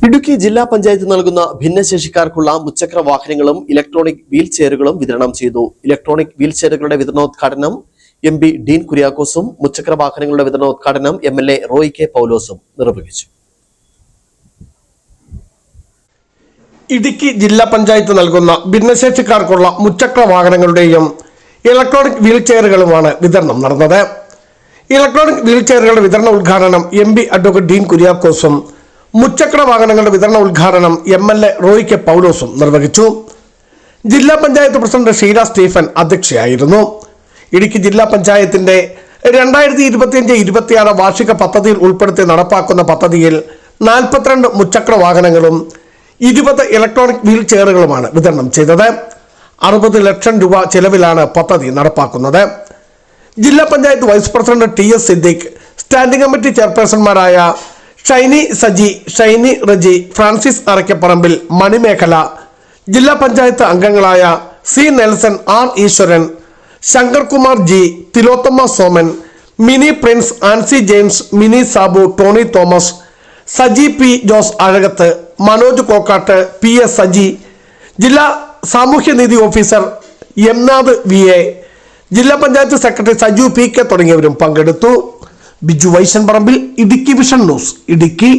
ഇടുക്കി ജില്ലാ പഞ്ചായത്ത് നൽകുന്ന ഭിന്നശേഷിക്കാർക്കുള്ള മുച്ചക്ര വാഹനങ്ങളും ഇലക്ട്രോണിക് വീൽ ചെയറുകളും വിതരണം ചെയ്തു. ഇലക്ട്രോണിക് വീൽ ചെയറുകളുടെ വിതരണോദ്ഘാടനം എംപി ഡീൻ കുര്യാക്കോസും മുച്ചക്ര വാഹനങ്ങളുടെ വിതരണോദ്ഘാടനം എംഎൽഎ റോയ് കെ പൗലോസും നിർവഹിച്ചു. ഇടുക്കി ജില്ലാ പഞ്ചായത്ത് നൽകുന്ന ഭിന്നശേഷിക്കാർക്കുള്ള മുച്ചക്ര വാഹനങ്ങളുടെയും ഇലക്ട്രോണിക് വീൽ ചെയറുകളുമാണ് വിതരണം നടന്നത്. ഇലക്ട്രോണിക് വീൽ ചെയറുകളുടെ വിതരണ ഉദ്ഘാടനം എംപി അഡ്വക്കേറ്റ് ഡീൻ കുര്യാക്കോസും മുച്ചക്ര വാഹനങ്ങളുടെ വിതരണ ഉദ്ഘാടനം എംഎൽഎ റോയ് കെ പൗലോസും നിർവഹിച്ചു. ജില്ലാ പഞ്ചായത്ത് പ്രസിഡന്റ് ഷീല സ്റ്റീഫൻ അധ്യക്ഷയായിരുന്നു. ഇടുക്കി ജില്ലാ പഞ്ചായത്തിന്റെ 2025-26 വാർഷിക പദ്ധതിയിൽ ഉൾപ്പെടുത്തി നടപ്പാക്കുന്ന പദ്ധതിയിൽ 42 മുച്ചക്ര വാഹനങ്ങളും 20 ഇലക്ട്രോണിക് വീൽ ചെയറുകളുമാണ് വിതരണം ചെയ്തത്. 60 ലക്ഷം രൂപ ചെലവിലാണ് പദ്ധതി നടപ്പാക്കുന്നത്. ജില്ലാ panchayat vice president TS Siddique, standing committee ചെയർപേഴ്സൺമാരായ ഷൈനി സജി, ഷൈനി റജി, ഫ്രാൻസിസ് അറയ്ക്കപ്പറമ്പിൽ, മണിമേഖല, ജില്ലാ പഞ്ചായത്ത് അംഗങ്ങളായ C Nelson, R Eswaran, Sankarkumar G, Thilothamma Soman, Mini Prince, Ancy James, Mini Sabu, Tony Thomas, Saji P Jose Azhakath, Manoj Kokkat, PS Saji, ജില്ലാ സാമൂഹ്യനീതി ഓഫീസർ എംനാഥ് VA, ജില്ലാ പഞ്ചായത്ത് സെക്രട്ടറി സജു PK തുടങ്ങിയവരും പങ്കെടുത്തു. ബിജു വൈശൻ പറമ്പിൽ, ഇടുക്കി വിഷൻ ന്യൂസ്, ഇടുക്കി.